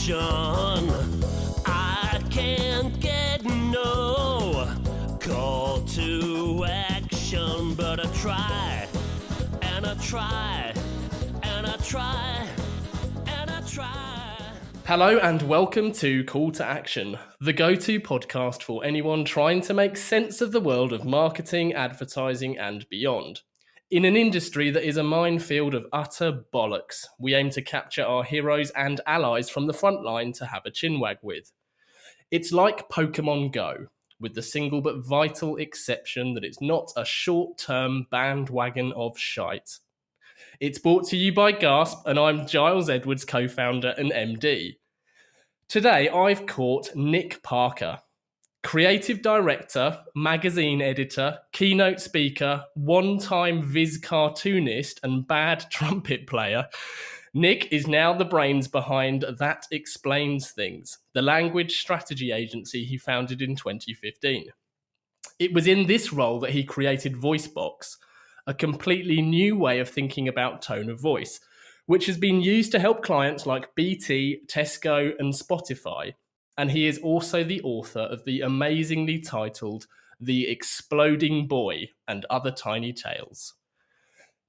action. I can't get no call to action, but I try, and I try, and I try, and I try. Hello and welcome to Call to Action, the go-to podcast for anyone trying to make sense of the world of marketing, advertising and beyond. In an industry that is a minefield of utter bollocks, we aim to capture our heroes and allies from the front line to have a chinwag with. It's like Pokemon Go, with the single but vital exception that it's not a short-term bandwagon of shite. It's brought to you by Gasp, and I'm Giles Edwards, co-founder and MD. Today, I've caught Nick Parker, creative director, magazine editor, keynote speaker, one-time Viz cartoonist, and bad trumpet player. Nick is now the brains behind That Explains Things, the language strategy agency he founded in 2015. It was in this role that he created VoiceBox, a completely new way of thinking about tone of voice, which has been used to help clients like BT, Tesco and Spotify. And he is also the author of the amazingly titled The Exploding Boy and Other Tiny Tales.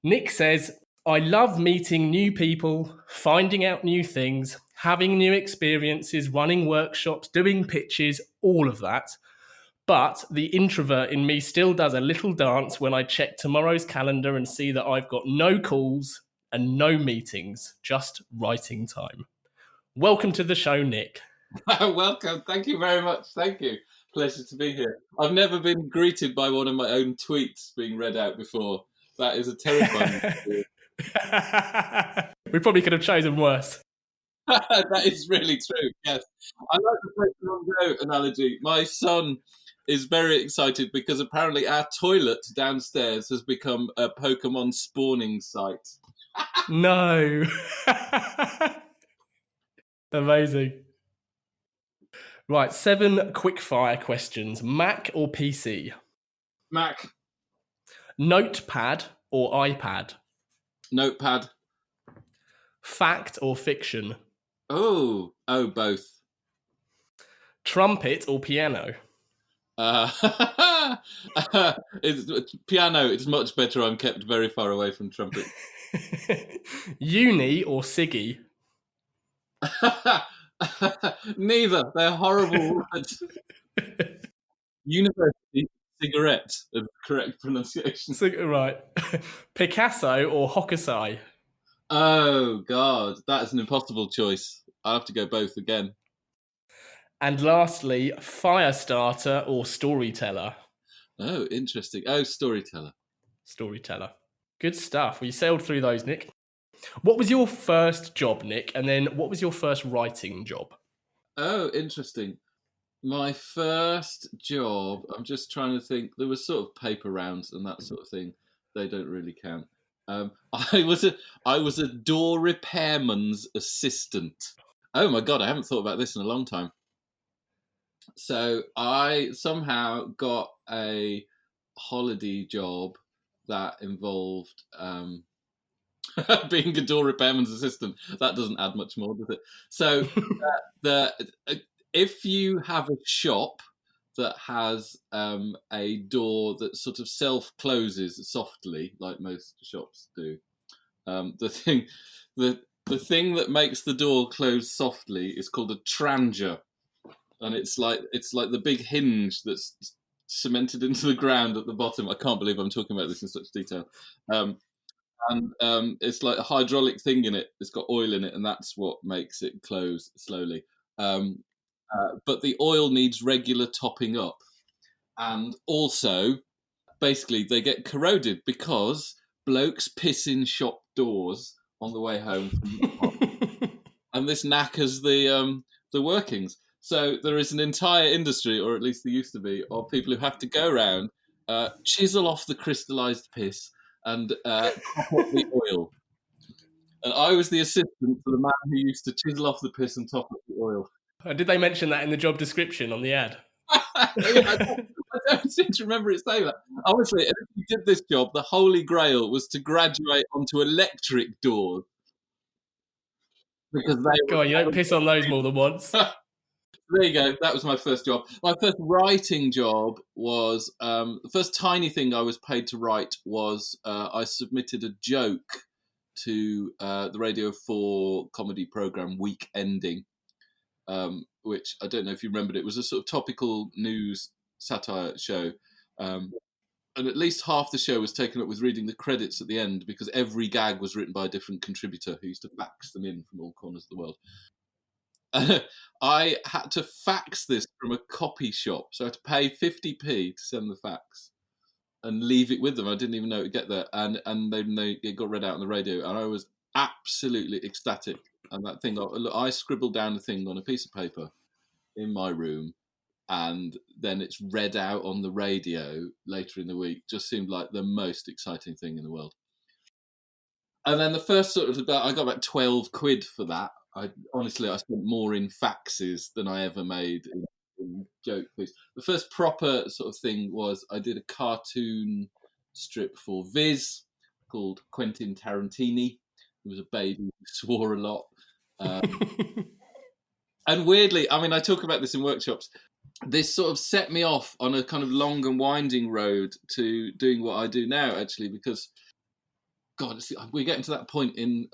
Nick says, I love meeting new people, finding out new things, having new experiences, running workshops, doing pitches, all of that. But the introvert in me still does a little dance when I check tomorrow's calendar and see that I've got no calls and no meetings, just writing time. Welcome to the show, Nick. Welcome. Thank you very much. Thank you. Pleasure to be here. I've never been greeted by one of my own tweets being read out before. That is a terrifying experience. We probably could have chosen worse. That is really true, yes. I like the Pokemon Go analogy. My son is very excited because apparently our toilet downstairs has become a Pokemon spawning site. No. Amazing. Right, 7 quick-fire questions. Mac or PC? Mac. Notepad or iPad? Notepad. Fact or fiction? Oh, both. Trumpet or piano? It's piano. It's much better. I'm kept very far away from trumpet. Uni or ciggy? Neither. They're horrible words. University cigarette is the correct pronunciation. Right. Picasso or Hokusai? Oh, God. That is an impossible choice. I'll have to go both again. And lastly, Firestarter or Storyteller? Oh, interesting. Oh, Storyteller. Storyteller. Good stuff. We sailed through those, Nick. What was your first job, Nick? And then what was your first writing job? Oh, interesting. My first job, I'm just trying to think. There was sort of paper rounds and that sort of thing. They don't really count. I was a door repairman's assistant. Oh my God, I haven't thought about this in a long time. So I somehow got a holiday job that involved being a door repairman's assistant. That doesn't add much more, does it? So if you have a shop that has a door that sort of self-closes softly, like most shops do, the thing that makes the door close softly is called a tranger, and it's like the big hinge that's cemented into the ground at the bottom. I can't believe I'm talking about this in such detail. And it's like a hydraulic thing in it. It's got oil in it, and that's what makes it close slowly. But the oil needs regular topping up. And also, basically, they get corroded because blokes piss in shop doors on the way home from the pub. And this knackers the workings. So there is an entire industry, or at least there used to be, of people who have to go around, chisel off the crystallised piss, and top up the oil. And I was the assistant for the man who used to chisel off the piss and top up the oil. Did they mention that in the job description on the ad? I don't seem to remember it saying that. Obviously, if you did this job, the holy grail was to graduate onto electric doors. because they Go on, you don't piss on those more than once. There you go. That was my first job. My first writing job was the first tiny thing I was paid to write was I submitted a joke to the Radio 4 comedy program Week Ending, which I don't know if you remembered. It was a sort of topical news satire show. And at least half the show was taken up with reading the credits at the end because every gag was written by a different contributor who used to fax them in from all corners of the world. I had to fax this from a copy shop, so I had to pay 50p to send the fax and leave it with them. I didn't even know it would get there, and it got read out on the radio, and I was absolutely ecstatic. And that thing, I scribbled down the thing on a piece of paper in my room, and then it's read out on the radio later in the week. Just seemed like the most exciting thing in the world. And then the first I got about 12 quid for that. Honestly, I spent more in faxes than I ever made in joke piece. The first proper sort of thing was I did a cartoon strip for Viz called Quentin Tarantini. He was a baby who swore a lot. And weirdly, I mean, I talk about this in workshops, this sort of set me off on a kind of long and winding road to doing what I do now, actually, because God, we're getting to that point in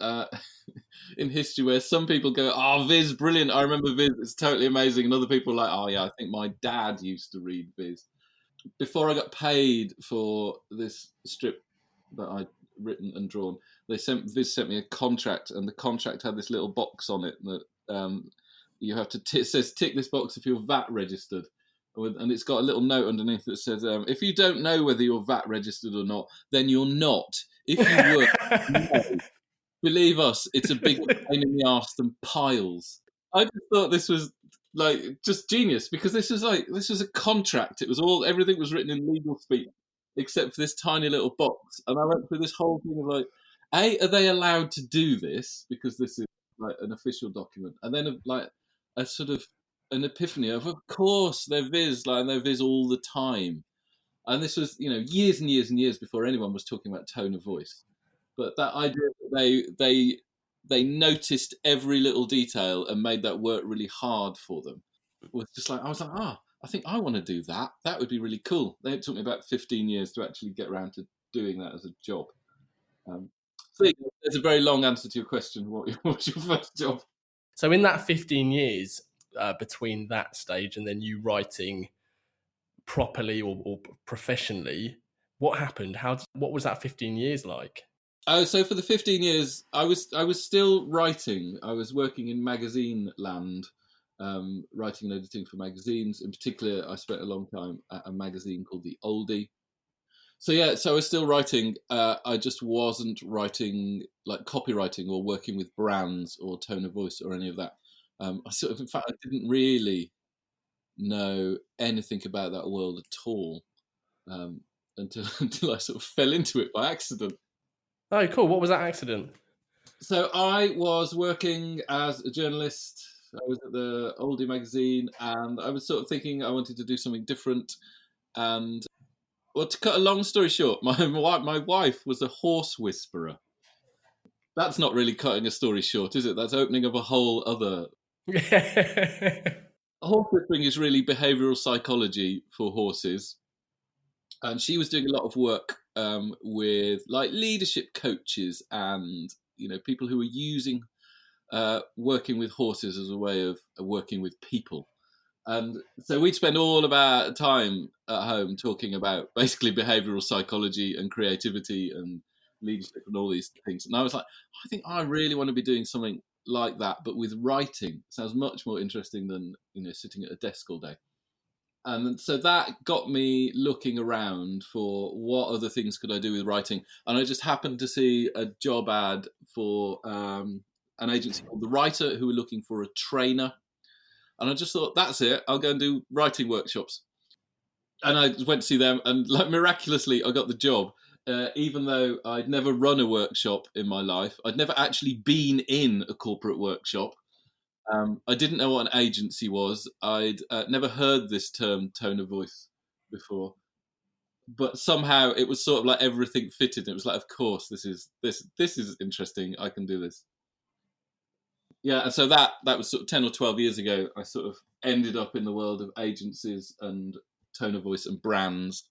history where some people go, "Oh, Viz, brilliant! I remember Viz; it's totally amazing." And other people are like, "Oh, yeah, I think my dad used to read Viz." Before I got paid for this strip that I'd written and drawn, Viz sent me a contract, and the contract had this little box on it that you have to it says tick this box if you're VAT registered. And it's got a little note underneath that says, if you don't know whether you're VAT registered or not, then you're not. If you were, no. Believe us, it's a bigger pain in the arse than piles. I just thought this was like just genius because this was a contract. It was everything was written in legal speak except for this tiny little box. And I went through this whole thing of like, are they allowed to do this because this is like an official document? And then like a sort of an epiphany of course they're Viz, and they're Viz all the time. And this was, years and years and years before anyone was talking about tone of voice. But that idea that they noticed every little detail and made that work really hard for them was just like, I was like, I think I want to do that. That would be really cool. It took me about 15 years to actually get around to doing that as a job. So there's a very long answer to your question. What was your first job? So in that 15 years between that stage and then you writing properly or professionally, what happened? What was that 15 years like? Oh, so for the 15 years, I was still writing. I was working in magazine land, writing and editing for magazines. In particular, I spent a long time at a magazine called The Oldie. So I was still writing. I just wasn't writing like copywriting or working with brands or tone of voice or any of that. In fact, I didn't really know anything about that world at all until I sort of fell into it by accident. Oh, cool. What was that accident? So I was working as a journalist. I was at the Oldie magazine, and I was sort of thinking I wanted to do something different. And well, to cut a long story short, my wife was a horse whisperer. That's not really cutting a story short, is it? That's opening up a whole other. Horse whispering is really behavioural psychology for horses. And she was doing a lot of work with like leadership coaches and people who were using working with horses as a way of working with people. And so we'd spend all of our time at home talking about basically behavioural psychology and creativity and leadership and all these things. And I was like, I think I really want to be doing something like that, but with writing. It sounds much more interesting than sitting at a desk all day. And so that got me looking around for what other things could I do with writing. And I just happened to see a job ad for an agency called The Writer who were looking for a trainer. And I just thought, that's it. I'll go and do writing workshops. And I went to see them and like miraculously I got the job. Even though I'd never run a workshop in my life. I'd never actually been in a corporate workshop. I didn't know what an agency was. I'd never heard this term tone of voice before, but somehow it was sort of like everything fitted. It was like, of course, this is interesting. I can do this. Yeah, and so that was sort of 10 or 12 years ago. I sort of ended up in the world of agencies and tone of voice and brands,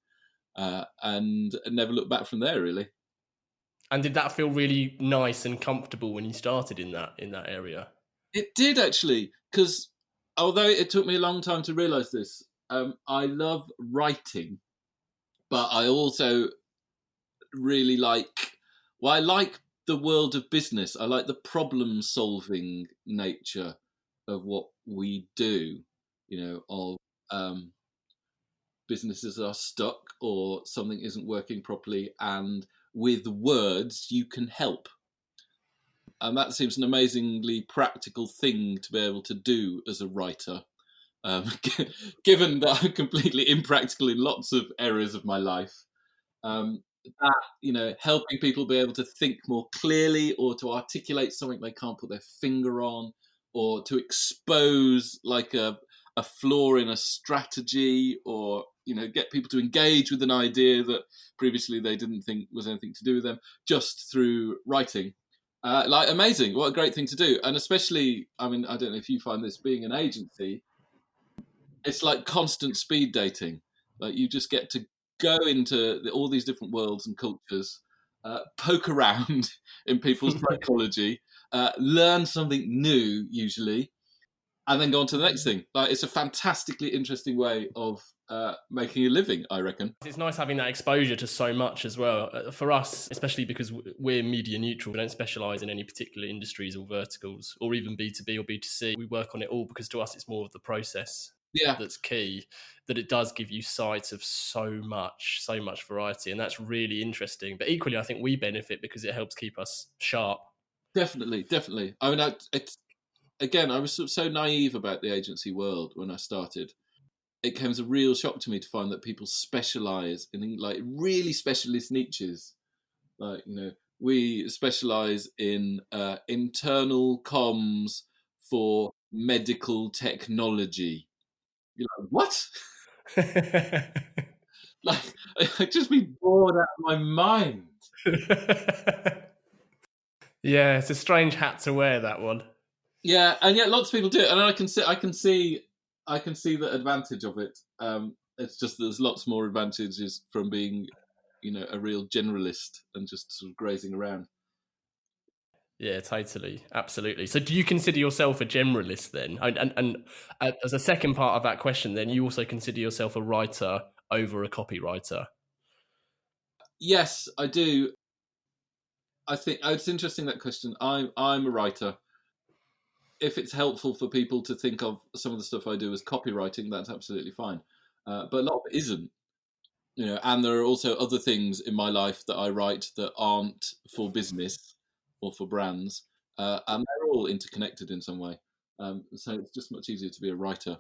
and never looked back from there, really. And did that feel really nice and comfortable when you started in that area? It did, actually, because although it took me a long time to realise this, I love writing, but I also really I like the world of business. I like the problem solving nature of what we do, of businesses are stuck or something isn't working properly, and with words you can help. And that seems an amazingly practical thing to be able to do as a writer. Given that I'm completely impractical in lots of areas of my life, that helping people be able to think more clearly or to articulate something they can't put their finger on, or to expose like a flaw in a strategy, or get people to engage with an idea that previously they didn't think was anything to do with them, just through writing. Amazing, what a great thing to do. And especially, I mean, I don't know if you find this, being an agency, it's like constant speed dating. Like, you just get to go into all these different worlds and cultures, poke around in people's psychology, learn something new usually, and then go on to the next thing. Like, it's a fantastically interesting way of making a living, I reckon. It's nice having that exposure to so much as well. For us, especially because we're media neutral, we don't specialise in any particular industries or verticals, or even B2B or B2C. We work on it all because to us it's more of the process that's key, that it does give you sight of so much variety, and that's really interesting. But equally, I think we benefit because it helps keep us sharp. Definitely. I mean, I was so naive about the agency world when I started. It came as a real shock to me to find that people specialize in like really specialist niches. Like, we specialize in internal comms for medical technology. You're like, what? Like, I'd just be bored out of my mind. Yeah, it's a strange hat to wear, that one. Yeah, and yet lots of people do it, and I can see the advantage of it. It's just there's lots more advantages from being, a real generalist and just sort of grazing around. Yeah, totally, absolutely. So, do you consider yourself a generalist then? And as a second part of that question, then you also consider yourself a writer over a copywriter? Yes, I do. I think it's interesting, that question. I'm a writer. If it's helpful for people to think of some of the stuff I do as copywriting, that's absolutely fine. But a lot of it isn't. And there are also other things in my life that I write that aren't for business or for brands, and they're all interconnected in some way. So it's just much easier to be a writer.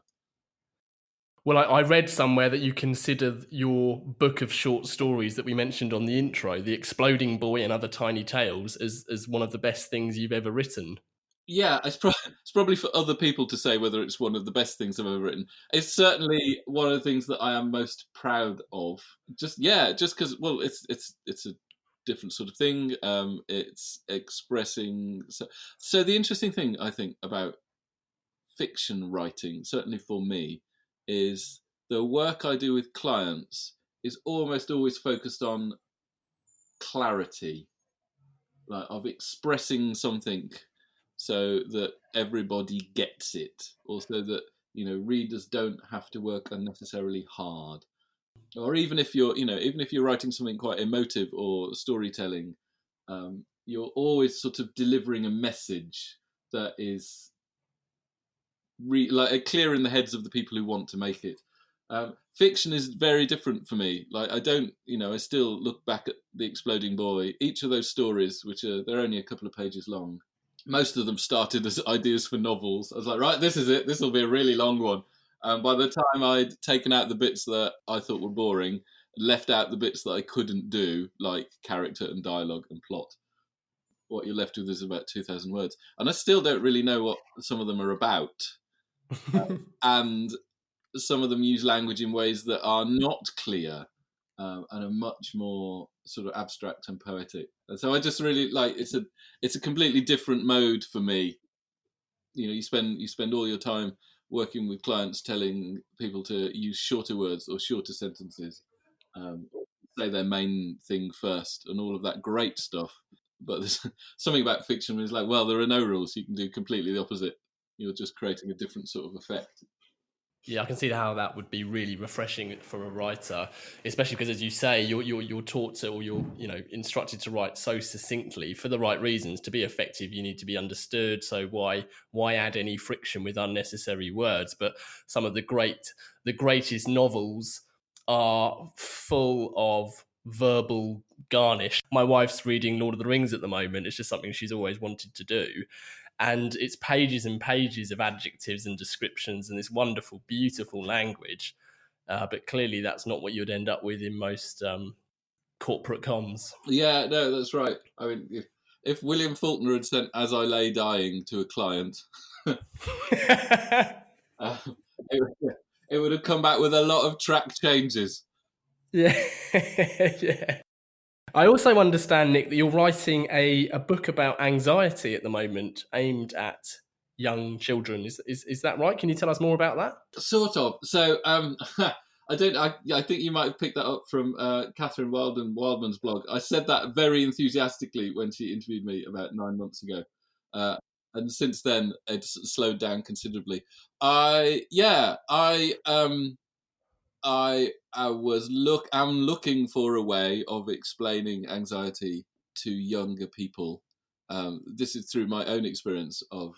Well, I read somewhere that you consider your book of short stories that we mentioned on the intro, The Exploding Boy and Other Tiny Tales, as one of the best things you've ever written. Yeah, it's probably for other people to say whether it's one of the best things I've ever written. It's certainly one of the things that I am most proud of. Just because, well, it's a different sort of thing. It's expressing. So the interesting thing, I think, about fiction writing, certainly for me, is the work I do with clients is almost always focused on clarity, like of expressing something so that everybody gets it, or so that readers don't have to work unnecessarily hard. Or even if you're writing something quite emotive or storytelling, you're always sort of delivering a message that is clear in the heads of the people who want to make it. Fiction is very different for me. Like, I still look back at The Exploding Boy. Each of those stories, which they're only a couple of pages long, most of them started as ideas for novels. I was like, right, this is it. This will be a really long one. By the time I'd taken out the bits that I thought were boring, left out the bits that I couldn't do, like character and dialogue and plot, what you're left with is about 2,000 words. And I still don't really know what some of them are about. And some of them use language in ways that are not clear, and are much more sort of abstract and poetic. And so I just really it's a completely different mode for me. you spend all your time working with clients, telling people to use shorter words or shorter sentences, say their main thing first, and all of that great stuff. But there's something about fiction where it's like, well, there are no rules. You can do completely the opposite. You're just creating a different sort of effect. Yeah, I can see how that would be really refreshing for a writer, especially because, as you say, you're taught to, or you're instructed to write so succinctly for the right reasons. To be effective, you need to be understood. So why add any friction with unnecessary words? But some of the greatest novels are full of verbal garnish. My wife's reading Lord of the Rings at the moment. It's just something she's always wanted to do. And it's pages and pages of adjectives and descriptions and this wonderful, beautiful language. But clearly that's not what you'd end up with in most corporate comms. Yeah, no, that's right. I mean, if William Faulkner had sent "As I Lay Dying" to a client, it, it would have come back with a lot of track changes. Yeah. Yeah. I also understand, Nick, that you're writing a book about anxiety at the moment aimed at young children. Is that right? Can you tell us more about that? Sort of. So I think you might have picked that up from Catherine Wildman's blog. I said that very enthusiastically when she interviewed me about 9 months ago, and since then it's slowed down considerably. I'm looking for a way of explaining anxiety to younger people. This is through my own experience of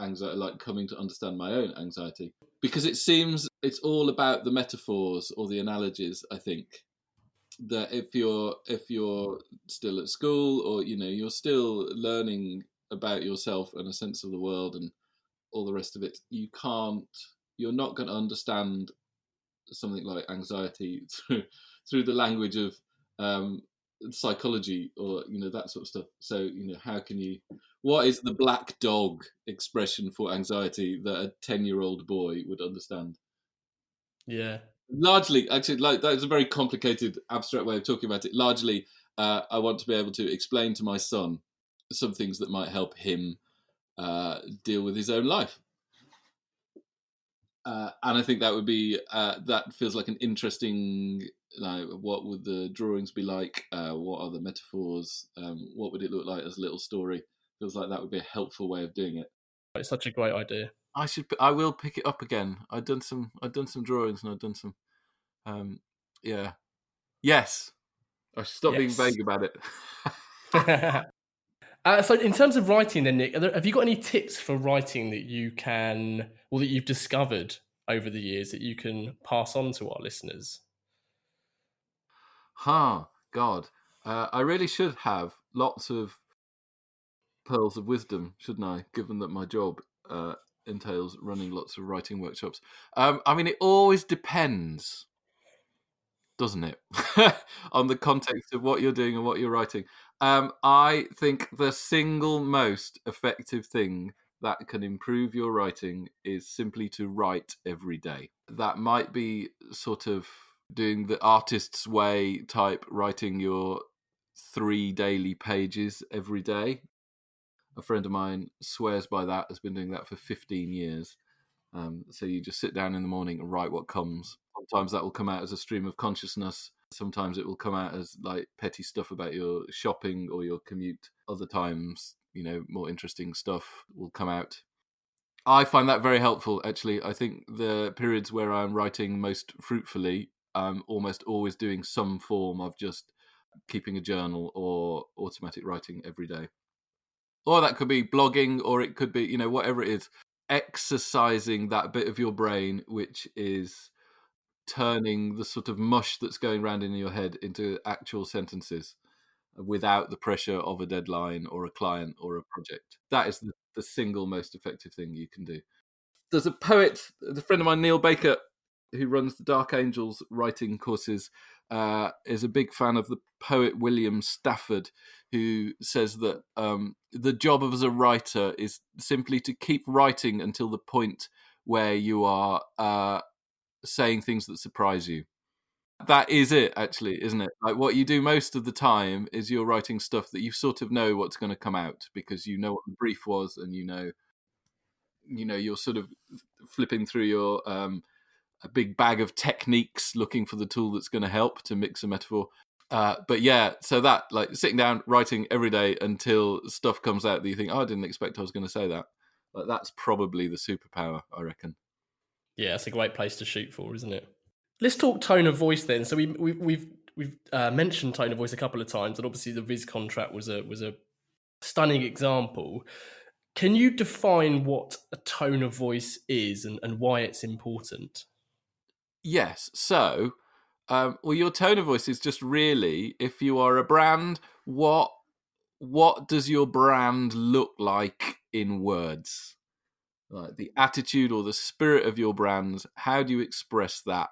anxiety, like coming to understand my own anxiety, because it seems it's all about the metaphors or the analogies. I think that if you're still at school, or you're still learning about yourself and a sense of the world and all the rest of it, you're not going to understand something like anxiety through the language of psychology, or that sort of stuff. So what is the black dog expression for anxiety that a 10-year-old boy would understand? Yeah. Largely, actually, like, that is a very complicated, abstract way of talking about it. Largely, I want to be able to explain to my son some things that might help him deal with his own life. And I think that would be that feels like an interesting. What would the drawings be like? What are the metaphors? What would it look like as a little story? Feels like that would be a helpful way of doing it. It's such a great idea. I will pick it up again. I've done some drawings, and I've done some. Yeah. Yes. I should stop being vague about it. So in terms of writing then, Nick, have you got any tips for writing that you can, or that you've discovered over the years that you can pass on to our listeners? God. I really should have lots of pearls of wisdom, shouldn't I? Given that my job entails running lots of writing workshops. I mean, it always depends, doesn't it? On the context of what you're doing and what you're writing. I think the single most effective thing that can improve your writing is simply to write every day. That might be sort of doing the artist's way type, writing your 3 daily pages every day. A friend of mine swears by that, has been doing that for 15 years. So you just sit down in the morning and write what comes. Sometimes that will come out as a stream of consciousness. Sometimes it will come out as like petty stuff about your shopping or your commute. Other times, more interesting stuff will come out. I find that very helpful, actually. I think the periods where I'm writing most fruitfully, I'm almost always doing some form of just keeping a journal or automatic writing every day. Or that could be blogging, or it could be, whatever it is. Exercising that bit of your brain, which is turning the sort of mush that's going around in your head into actual sentences without the pressure of a deadline or a client or a project. That is the single most effective thing you can do. There's a poet, a friend of mine, Neil Baker, who runs the Dark Angels writing courses, is a big fan of the poet William Stafford, who says that the job of as a writer is simply to keep writing until the point where you are saying things that surprise you. That is it, actually, isn't it? Like, what you do most of the time is you're writing stuff that you sort of know what's going to come out, because you know what the brief was, and you're sort of flipping through your a big bag of techniques looking for the tool that's going to help, to mix a metaphor. But yeah, so that, like, sitting down, writing every day until stuff comes out that you think, oh, I didn't expect I was going to say that. Like, that's probably the superpower, I reckon. Yeah, it's a great place to shoot for, isn't it? Let's talk tone of voice then. So we've mentioned tone of voice a couple of times, and obviously the Viz contract was a stunning example. Can you define what a tone of voice is and why it's important? Yes. So, well, your tone of voice is just really, if you are a brand, what does your brand look like in words? Like the attitude or the spirit of your brands, how do you express that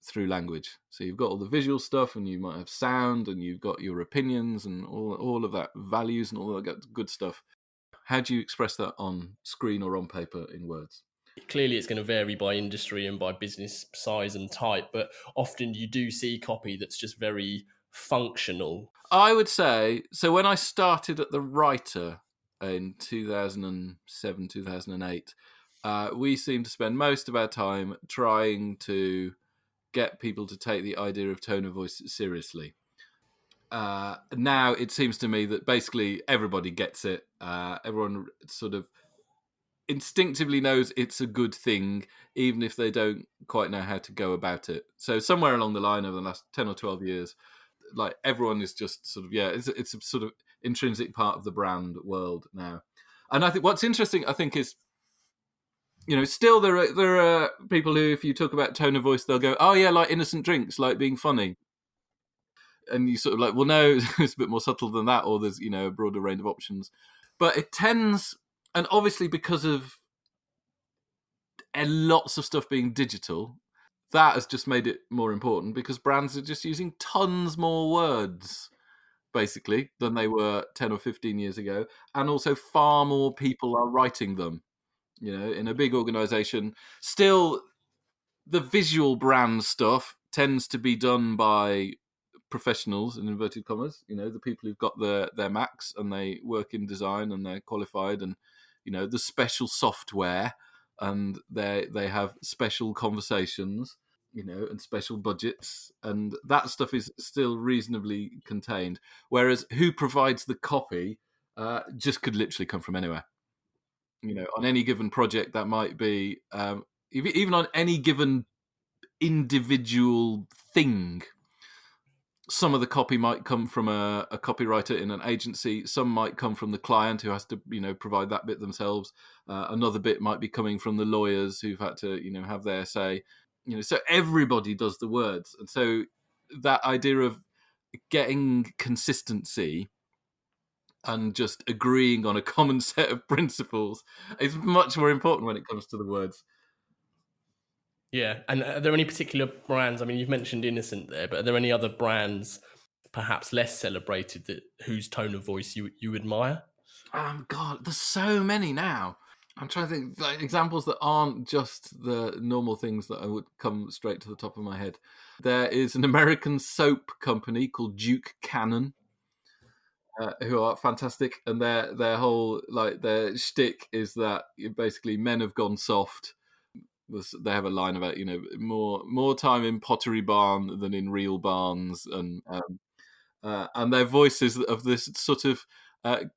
through language? So you've got all the visual stuff, and you might have sound, and you've got your opinions and all of that, values and all that good stuff. How do you express that on screen or on paper in words? Clearly, it's going to vary by industry and by business size and type, but often you do see copy that's just very functional. I would say, so when I started at The Writer in 2007, 2008, we seemed to spend most of our time trying to get people to take the idea of tone of voice seriously. Now it seems to me that basically everybody gets it. Everyone sort of instinctively knows it's a good thing, even if they don't quite know how to go about it. So somewhere along the line over the last 10 or 12 years, like, everyone is just sort of, it's a sort of intrinsic part of the brand world now. And I think what's interesting, I think, is, still there are people who, if you talk about tone of voice, they'll go, oh yeah, like innocent drinks, like being funny. And you sort of like, well, no, it's a bit more subtle than that, or there's, a broader range of options. But it tends, and obviously because of lots of stuff being digital, that has just made it more important, because brands are just using tons more words, basically, than they were 10 or 15 years ago. And also far more people are writing them, in a big organization. Still, the visual brand stuff tends to be done by professionals, in inverted commas, the people who've got their Macs and they work in design and they're qualified, and, the special software, and they have special conversations, and special budgets, and that stuff is still reasonably contained. Whereas who provides the copy just could literally come from anywhere. On any given project, that might be even on any given individual thing. Some of the copy might come from a copywriter in an agency. Some might come from the client, who has to, provide that bit themselves. Another bit might be coming from the lawyers, who've had to, have their say. So everybody does the words. And so that idea of getting consistency and just agreeing on a common set of principles is much more important when it comes to the words. Yeah, and are there any particular brands? I mean, you've mentioned Innocent there, but are there any other brands, perhaps less celebrated, whose tone of voice you admire? God, there's so many now. I'm trying to think, like, examples that aren't just the normal things that I would come straight to the top of my head. There is an American soap company called Duke Cannon, who are fantastic, and their whole, like, their shtick is that basically men have gone soft. They have a line about, more time in Pottery Barn than in real barns, and their voices of this sort of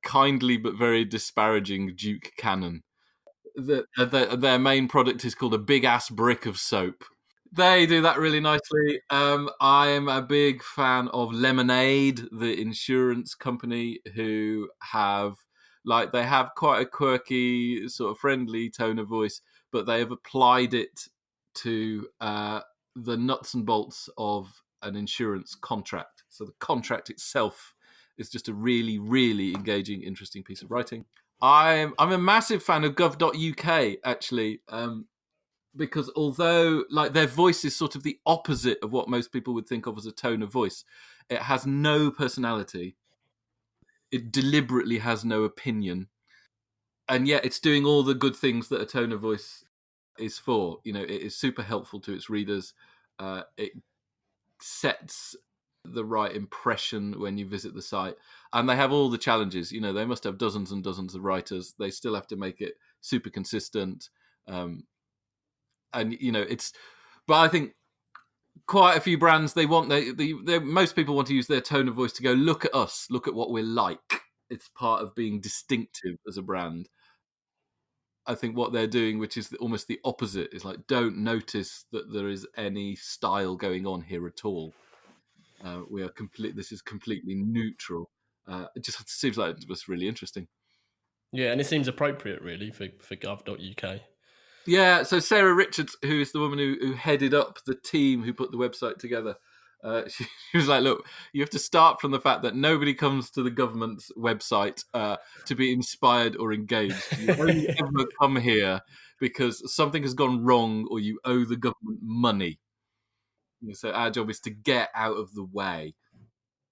kindly but very disparaging Duke Cannon. Their main product is called a big ass brick of soap. They do that really nicely. I am a big fan of Lemonade, the insurance company, who have quite a quirky, sort of friendly tone of voice, but they have applied it to the nuts and bolts of an insurance contract. So the contract itself is just a really, really engaging, interesting piece of writing. I'm a massive fan of gov.uk, actually, because although, like, their voice is sort of the opposite of what most people would think of as a tone of voice, it has no personality. It deliberately has no opinion. And yet it's doing all the good things that a tone of voice is for. It is super helpful to its readers. It sets the right impression when you visit the site. And they have all the challenges. You know, they must have dozens and dozens of writers. They still have to make it super consistent. And, you know, but I think quite a few brands, they want, most people want to use their tone of voice to go, look at us, look at what we're like. It's part of being distinctive as a brand. I think what they're doing, which is almost the opposite, is like, don't notice that there is any style going on here at all. This is completely neutral. It just seems like it was really interesting. Yeah, and it seems appropriate, really, for gov.uk. Yeah, so Sarah Richards, who is the woman who headed up the team who put the website together, she was like, look, you have to start from the fact that nobody comes to the government's website to be inspired or engaged. You only ever come here because something has gone wrong or you owe the government money. So our job is to get out of the way.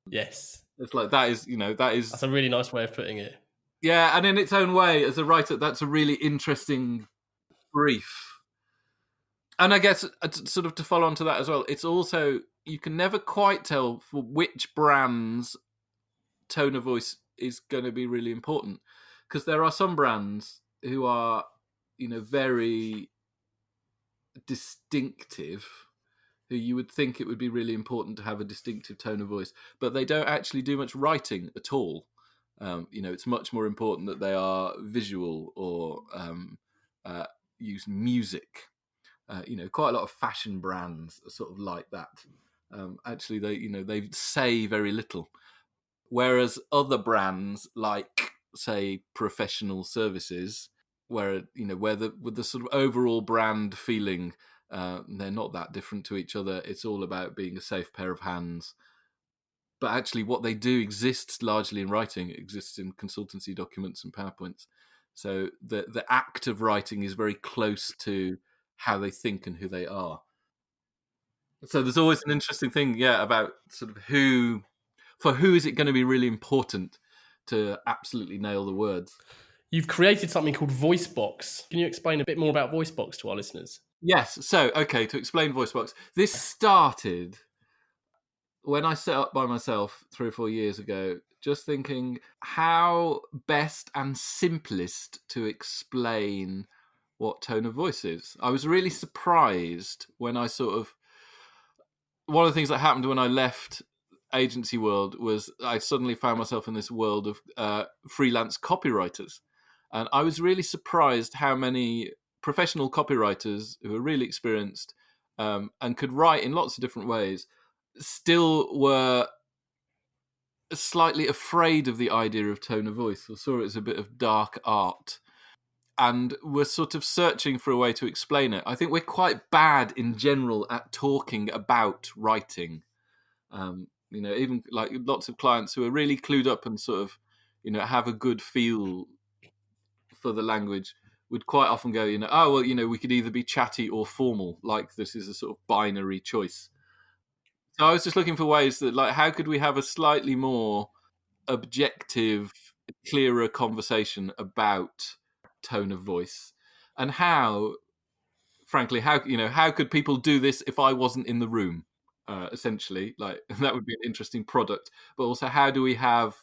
Yes. It's like, that's a really nice way of putting it. Yeah, and in its own way, as a writer, that's a really interesting brief. And I guess sort of to follow on to that as well, it's also, you can never quite tell for which brand's tone of voice is going to be really important, because there are some brands who are, you know, very distinctive, who you would think it would be really important to have a distinctive tone of voice, but they don't actually do much writing at all. You know, it's much more important that they are visual or use music. You know, quite a lot of fashion brands are sort of like that. Actually, they say very little, whereas other brands like, say, professional services, where with the sort of overall brand feeling, they're not that different to each other. It's all about being a safe pair of hands. But actually, what they do exists largely in writing. It exists in consultancy documents and PowerPoints. So the act of writing is very close to how they think and who they are. So there's always an interesting thing, about sort of who is it going to be really important to absolutely nail the words. You've created something called VoiceBox. Can you explain a bit more about VoiceBox to our listeners? Yes. So, okay, to explain VoiceBox, this started when I set up by myself 3 or 4 years ago, just thinking how best and simplest to explain what tone of voice is. I was really surprised when one of the things that happened when I left agency world was I suddenly found myself in this world of freelance copywriters. And I was really surprised how many professional copywriters who are really experienced and could write in lots of different ways still were slightly afraid of the idea of tone of voice, or saw it as a bit of dark art, and were sort of searching for a way to explain it. I think we're quite bad in general at talking about writing. Even like lots of clients who are really clued up and sort of, have a good feel for the language would quite often go, we could either be chatty or formal, like this is a sort of binary choice. So I was just looking for ways that, like, how could we have a slightly more objective, clearer conversation about tone of voice, and how could people do this if I wasn't in the room? Essentially, like, that would be an interesting product. But also, how do we have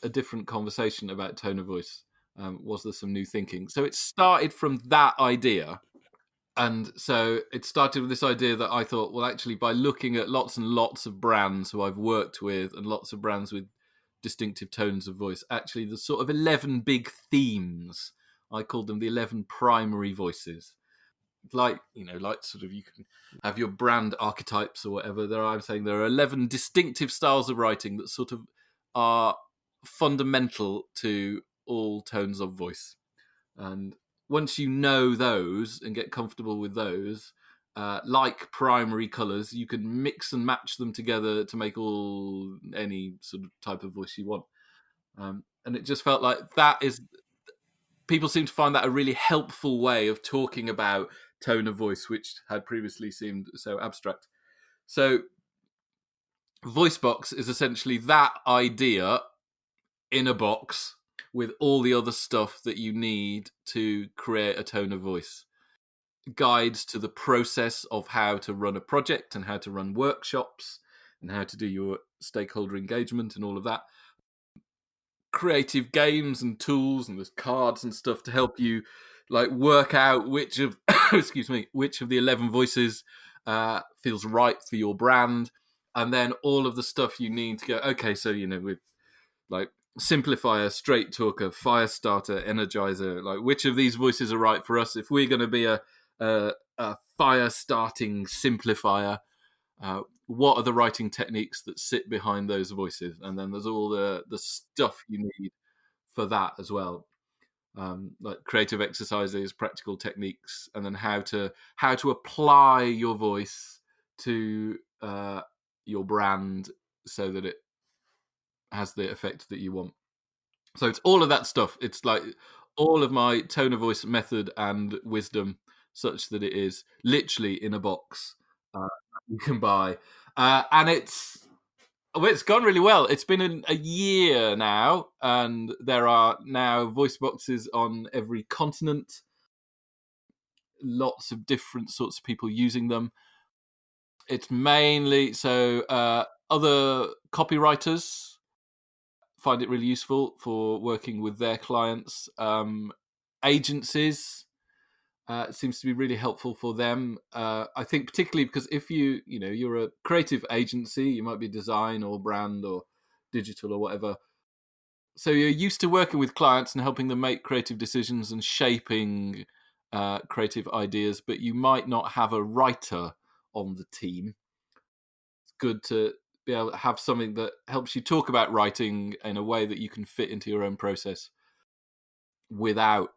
a different conversation about tone of voice? Was there some new thinking? So it started from that idea. And so it started with this idea that I thought, well, actually, by looking at lots and lots of brands who I've worked with and lots of brands with distinctive tones of voice, actually, there's sort of 11 big themes. I called them the 11 primary voices. Like sort of, you can have your brand archetypes or whatever. I'm saying there are 11 distinctive styles of writing that sort of are fundamental to all tones of voice. And once you know those and get comfortable with those, like primary colours, you can mix and match them together to make any sort of type of voice you want. And it just felt like people seem to find that a really helpful way of talking about tone of voice, which had previously seemed so abstract. So VoiceBox is essentially that idea in a box with all the other stuff that you need to create a tone of voice. Guides to the process of how to run a project and how to run workshops, and how to do your stakeholder engagement and all of that. Creative games and tools, and there's cards and stuff to help you like work out which of which of the 11 voices feels right for your brand, and then all of the stuff you need to go, okay, so with like simplifier, straight talker, fire starter, energizer, like which of these voices are right for us if we're going to be a fire starting simplifier. What are the writing techniques that sit behind those voices? And then there's all the stuff you need for that as well, like creative exercises, practical techniques, and then how to apply your voice to your brand so that it has the effect that you want. So it's all of that stuff. It's like all of my tone of voice method and wisdom, such that it is literally in a box you can buy, and it's gone really well. It's been a year now, and there are now voice boxes on every continent. Lots of different sorts of people using them. It's mainly other copywriters find it really useful for working with their clients. Agencies. It seems to be really helpful for them. I think particularly because if you're a creative agency, you might be design or brand or digital or whatever. So you're used to working with clients and helping them make creative decisions and shaping creative ideas, but you might not have a writer on the team. It's good to be able to have something that helps you talk about writing in a way that you can fit into your own process without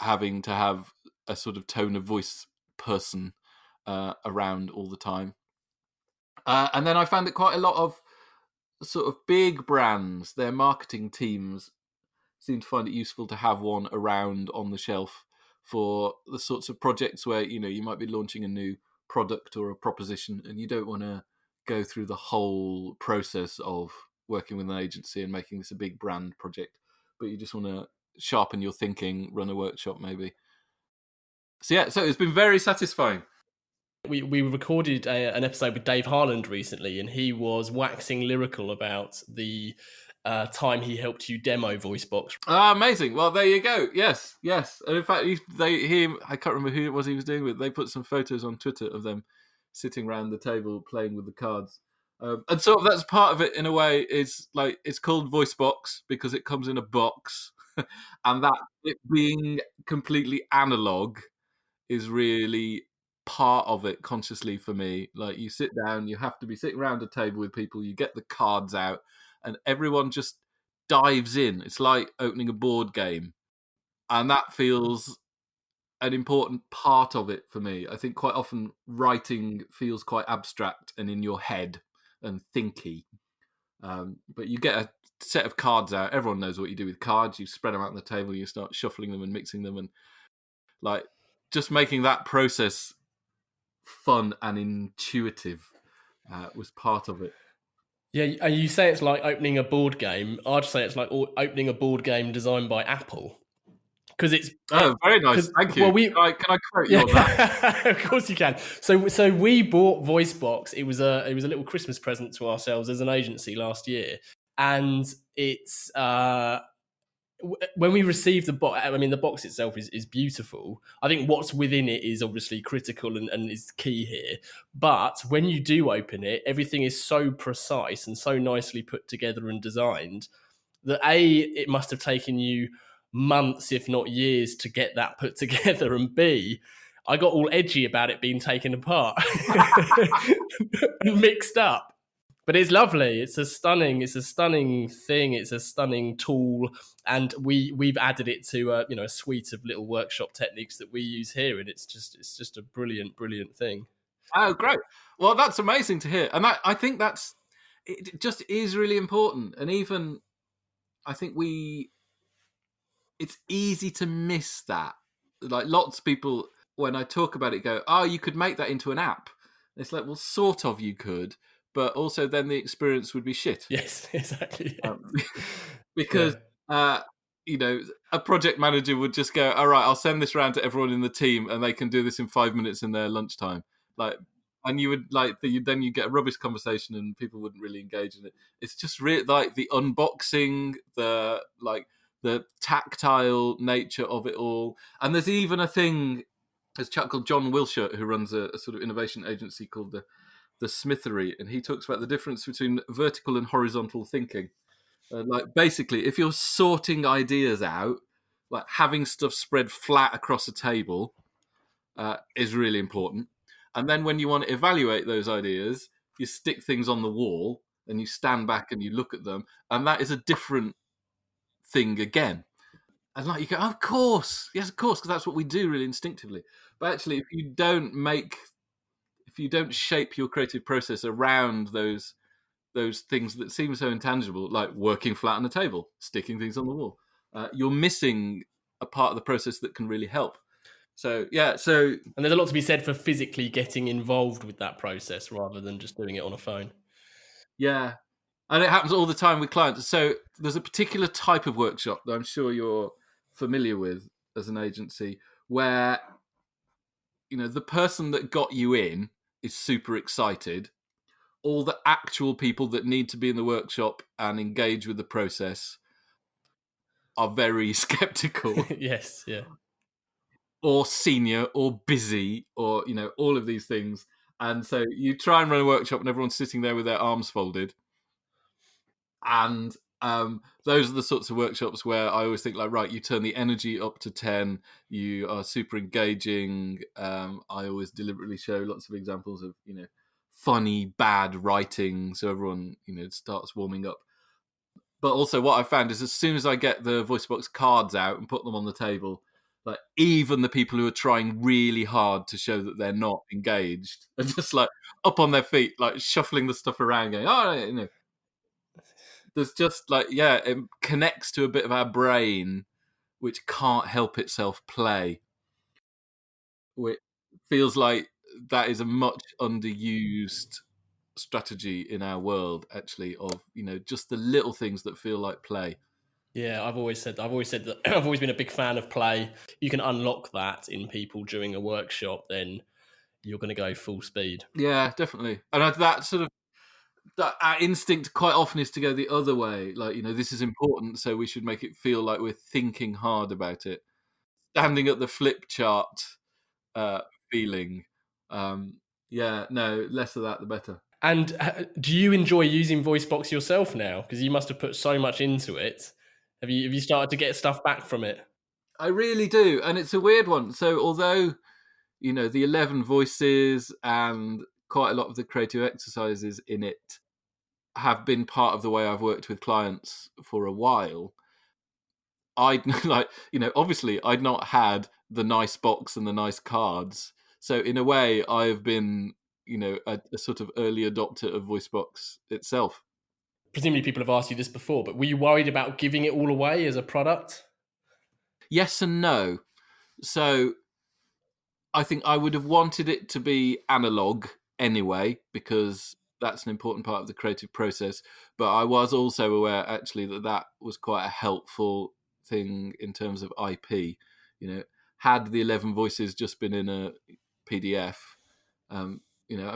having to have a sort of tone of voice person around all the time. And then I found that quite a lot of sort of big brands, their marketing teams seem to find it useful to have one around on the shelf for the sorts of projects where, you might be launching a new product or a proposition and you don't want to go through the whole process of working with an agency and making this a big brand project, but you just want to sharpen your thinking, run a workshop maybe. So it's been very satisfying. We recorded an episode with Dave Harland recently, and he was waxing lyrical about the time he helped you demo VoiceBox. Amazing. Well, there you go. Yes. And in fact, I can't remember who it was he was doing with. They put some photos on Twitter of them sitting around the table playing with the cards. And sort of that's part of it in a way. Is like it's called VoiceBox because it comes in a box, and that it being completely analog is really part of it consciously for me. Like you sit down, you have to be sitting around a table with people, you get the cards out, and everyone just dives in. It's like opening a board game, and that feels an important part of it for me. I think quite often writing feels quite abstract and in your head and thinky, but you get a set of cards out. Everyone knows what you do with cards. You spread them out on the table, you start shuffling them and mixing them, and like just making that process fun and intuitive was part of it. Yeah, you say it's like opening a board game. I'd say it's like opening a board game designed by Apple. Because it's very nice. Thank you. Well, can I quote you on that? Of course you can. So we bought VoiceBox. It was a little Christmas present to ourselves as an agency last year, and it's when we received the box. I mean, the box itself is beautiful. I think what's within it is obviously critical and is key here. But when you do open it, everything is so precise and so nicely put together and designed that it must have taken you months, if not years, to get that put together, and B, I got all edgy about it being taken apart and mixed up. But it's lovely. It's a stunning thing. It's a stunning tool, and we've added it to a suite of little workshop techniques that we use here, and it's just a brilliant thing. Oh, great! Well, that's amazing to hear, and I think it just is really important, and even I think it's easy to miss that. Like lots of people, when I talk about it, go, "Oh, you could make that into an app." It's like, well, sort of, you could, but also then the experience would be shit. Yes, exactly. Yeah. Because a project manager would just go, "All right, I'll send this round to everyone in the team, and they can do this in 5 minutes in their lunchtime." Like, and you would then you get a rubbish conversation and people wouldn't really engage in it. It's just really like the unboxing, the tactile nature of it all. And there's even a thing, there's a chap called John Wilshire who runs a sort of innovation agency called the Smithery, and he talks about the difference between vertical and horizontal thinking. Like basically, if you're sorting ideas out, like having stuff spread flat across a table is really important. And then when you want to evaluate those ideas, you stick things on the wall and you stand back and you look at them, and that is a different thing again. And like you go, of course, yes, of course, because that's what we do really instinctively. But actually, if you don't shape your creative process around those things that seem so intangible, like working flat on a table, sticking things on the wall, you're missing a part of the process that can really help. So and there's a lot to be said for physically getting involved with that process rather than just doing it on a phone. Yeah, and it happens all the time with clients. So there's a particular type of workshop that I'm sure you're familiar with as an agency, where the person that got you in is super excited. All the actual people that need to be in the workshop and engage with the process are very skeptical. Yes, yeah. Or senior or busy or all of these things, and so you try and run a workshop and everyone's sitting there with their arms folded, and those are the sorts of workshops where I always think, like, right, you turn the energy up to 10, you are super engaging. I always deliberately show lots of examples of funny bad writing so everyone starts warming up. But also what I found is as soon as I get the VoiceBox cards out and put them on the table, like even the people who are trying really hard to show that they're not engaged are just like up on their feet, like shuffling the stuff around, going, oh, there's just like, it connects to a bit of our brain which can't help itself play. Which feels like that is a much underused strategy in our world, actually, of just the little things that feel like play. Yeah, I've always said that I've always been a big fan of play. You can unlock that in people during a workshop, then you're going to go full speed. Yeah, definitely. And that sort of that our instinct quite often is to go the other way. Like, this is important, so we should make it feel like we're thinking hard about it. Standing at the flip chart feeling. Less of that, the better. And do you enjoy using VoiceBox yourself now? Because you must have put so much into it. Have you started to get stuff back from it? I really do, and it's a weird one. So although the 11 voices and quite a lot of the creative exercises in it have been part of the way I've worked with clients for a while, I'd obviously I'd not had the nice box and the nice cards. So in a way, I've been, a sort of early adopter of VoiceBox itself. Presumably people have asked you this before, but were you worried about giving it all away as a product? Yes and no. So I think I would have wanted it to be analog anyway, because that's an important part of the creative process. But I was also aware, actually, that was quite a helpful thing in terms of IP. Had the 11 voices just been in a PDF, I'm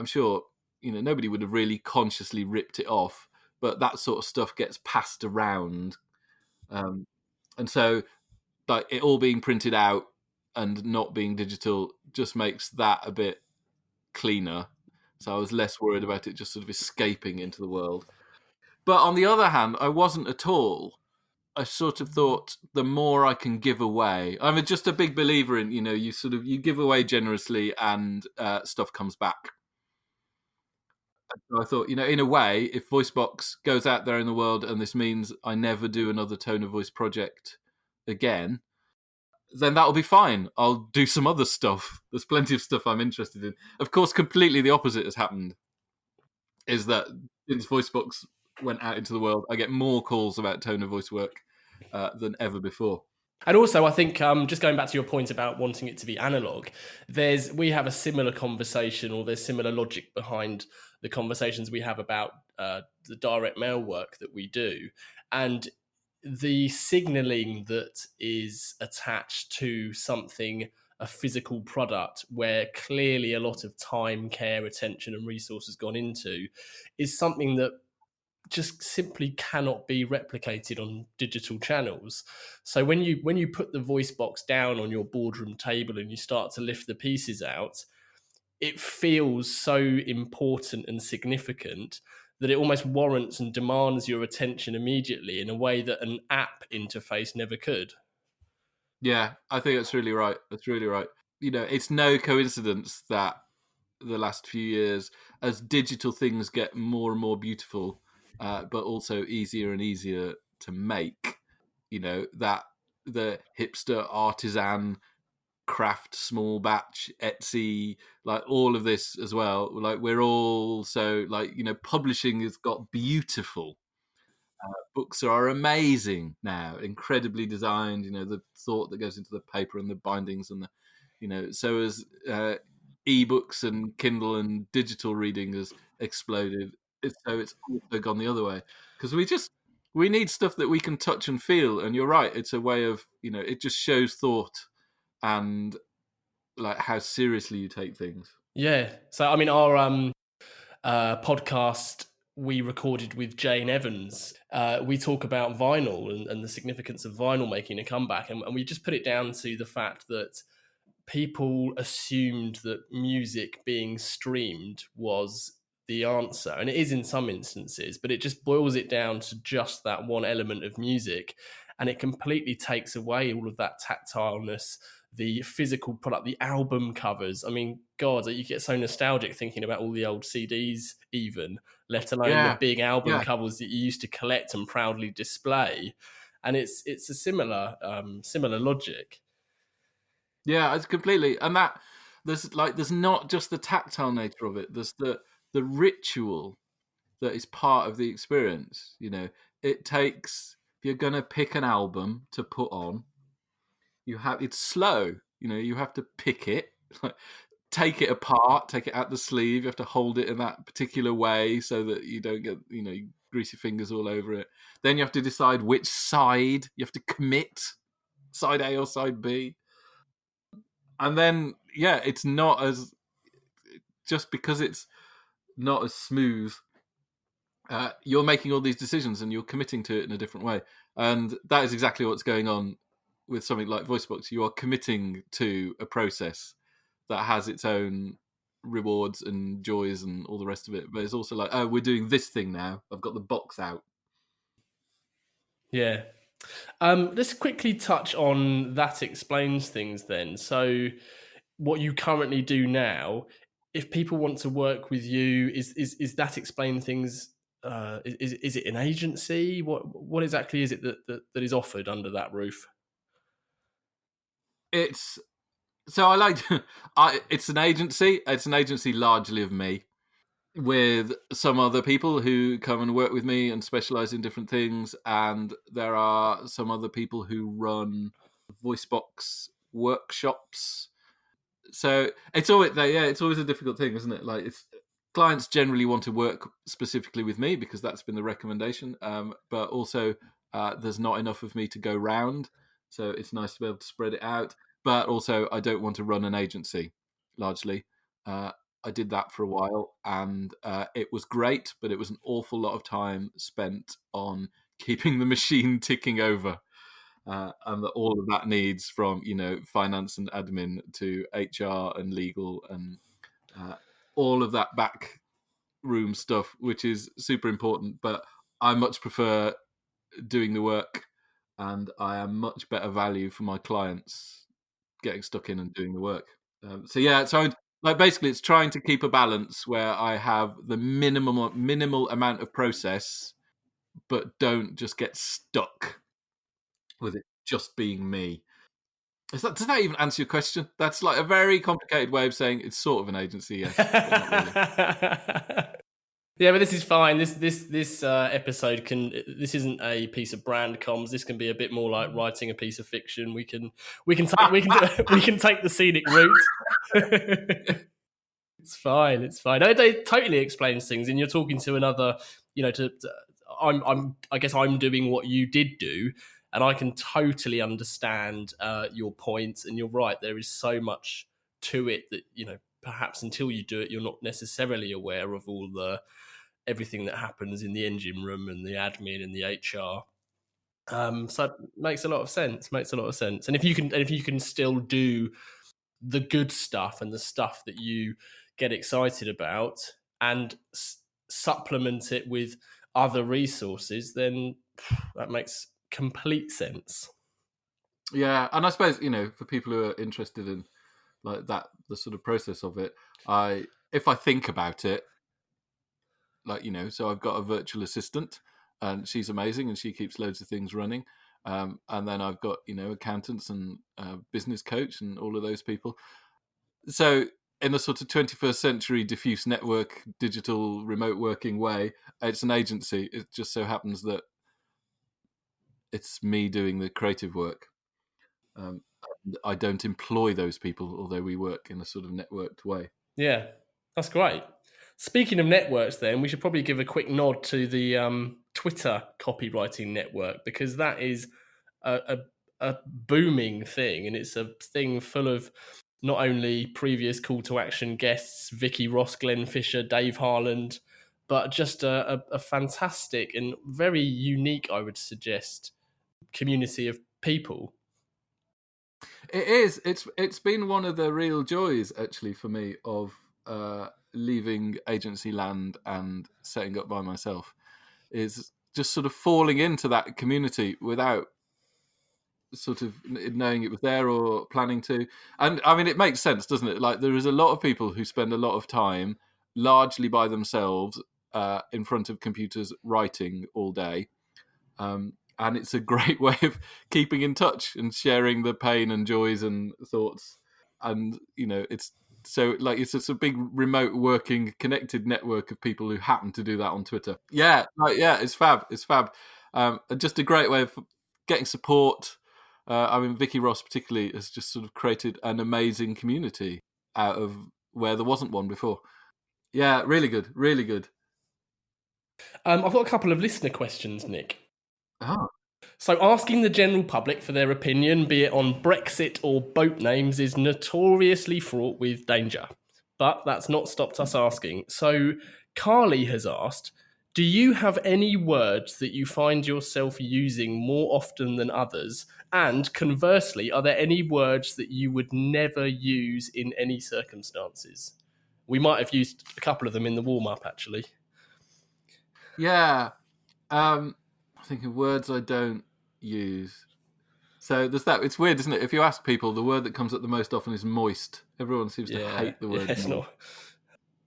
sure nobody would have really consciously ripped it off. But that sort of stuff gets passed around, and so like it all being printed out and not being digital just makes that a bit cleaner. So I was less worried about it just sort of escaping into the world. But on the other hand, I wasn't at all. I sort of thought the more I can give away, I'm just a big believer in, you give away generously and stuff comes back. So I thought, in a way, if VoiceBox goes out there in the world and this means I never do another tone of voice project again, then that'll be fine. I'll do some other stuff. There's plenty of stuff I'm interested in. Of course, completely the opposite has happened, is that since VoiceBox went out into the world, I get more calls about tone of voice work than ever before. And also, I think, just going back to your point about wanting it to be analog, we have a similar conversation, or there's similar logic behind the conversations we have about the direct mail work that we do. And the signalling that is attached to something a physical product where clearly a lot of time, care, attention, and resource has gone into, is something that just simply cannot be replicated on digital channels. So when you put the voice box down on your boardroom table and you start to lift the pieces out, it feels so important and significant that it almost warrants and demands your attention immediately in a way that an app interface never could. Yeah, I think that's really right. That's really right. You know, it's no coincidence that the last few years, as digital things get more and more beautiful, but also easier and easier to make, you know, that the hipster artisan craft small batch Etsy, like all of this as well, like we're all so, like, you know, publishing has got beautiful. Books are amazing now, incredibly designed, you know, the thought that goes into the paper and the bindings and the, you know, so as ebooks and Kindle and digital reading has exploded, so it's also gone the other way, because we need stuff that we can touch and feel. And you're right, it's a way of, you know, it just shows thought and like how seriously you take things. Yeah. So I mean, our podcast we recorded with Jane Evans, we talk about vinyl and the significance of vinyl making a comeback, and we just put it down to the fact that people assumed that music being streamed was the answer, and it is in some instances, but it just boils it down to just that one element of music, and it completely takes away all of that tactileness, the physical product, the album covers. I mean, God, you get so nostalgic thinking about all the old CDs even, let alone the big album covers that you used to collect and proudly display. And it's a similar logic. Yeah, it's completely. And that there's not just the tactile nature of it. There's the ritual that is part of the experience. You know, it takes, if you're gonna pick an album to put on, it's slow. You know, you have to pick it, take it apart, take it out the sleeve. You have to hold it in that particular way so that you don't get, you know, you grease your fingers all over it. Then you have to decide which side you have to commit, side A or side B. And then, yeah, it's not as, just because it's not as smooth, you're making all these decisions and you're committing to it in a different way. And that is exactly what's going on with something like VoiceBox. You are committing to a process that has its own rewards and joys and all the rest of it. But it's also like, oh, we're doing this thing now. I've got the box out. Yeah. Let's quickly touch on That Explains Things then. So what you currently do now, if people want to work with you, is That Explain Things, is it an agency? What exactly is it that is offered under that roof? It's an agency. It's an agency largely of me, with some other people who come and work with me and specialize in different things. And there are some other people who run VoiceBox workshops. So it's always a difficult thing, isn't it? Like, clients generally want to work specifically with me because that's been the recommendation. But also there's not enough of me to go round. So it's nice to be able to spread it out. But also I don't want to run an agency largely. I did that for a while, and it was great, but it was an awful lot of time spent on keeping the machine ticking over. And all of that needs, from, you know, finance and admin to HR and legal and all of that back room stuff, which is super important. But I much prefer doing the work, and I am much better value for my clients getting stuck in and doing the work. So like, basically it's trying to keep a balance where I have the minimal amount of process, but don't just get stuck with it just being me. Does that even answer your question? That's like a very complicated way of saying it's sort of an agency, yes. But not really. Yeah, but this is fine. This episode this isn't a piece of brand comms. This can be a bit more like writing a piece of fiction. We can take the scenic route. It's fine. No, it totally explains things, and you're talking to another. You know, I guess I'm doing what you did do, And I can totally understand your points. And you're right, there is so much to it that, perhaps until you do it, you're not necessarily aware of everything that happens in the engine room and the admin and the HR. So it makes a lot of sense. And if you can still do the good stuff and the stuff that you get excited about and supplement it with other resources, then that makes complete sense. Yeah, and I suppose, for people who are interested in like that, the sort of process of it, if I think about it, like, so I've got a virtual assistant and she's amazing and she keeps loads of things running. And then I've got, accountants and business coach and all of those people. So in the sort of 21st century diffuse network, digital remote working way, it's an agency. It just so happens that it's me doing the creative work. I don't employ those people, although we work in a sort of networked way. Yeah, that's great. Speaking of networks, then, we should probably give a quick nod to the Twitter copywriting network, because that is a booming thing, and it's a thing full of not only previous call to action guests, Vicky Ross, Glenn Fisher, Dave Harland, but just a fantastic and very unique, I would suggest, community of people. It is. It's been one of the real joys, actually, for me of leaving agency land and setting up by myself, is just sort of falling into that community without sort of knowing it was there or planning to. And I mean, it makes sense, doesn't it? Like, there is a lot of people who spend a lot of time largely by themselves in front of computers writing all day. And it's a great way of keeping in touch and sharing the pain and joys and thoughts. And, it's so like it's a big remote working connected network of people who happen to do that on Twitter. Yeah, it's fab. It's fab. Just a great way of getting support. I mean, Vicky Ross particularly has just sort of created an amazing community out of where there wasn't one before. Yeah, really good, really good. I've got a couple of listener questions, Nick. Oh. So asking the general public for their opinion, be it on Brexit or boat names, is notoriously fraught with danger. But that's not stopped us asking. So Carly has asked, do you have any words that you find yourself using more often than others? And conversely, are there any words that you would never use in any circumstances? We might have used a couple of them in the warm-up, actually. Yeah. I'm thinking words I don't use. So there's that. It's weird, isn't it? If you ask people, the word that comes up the most often is moist. Everyone seems to hate the word moist. Not.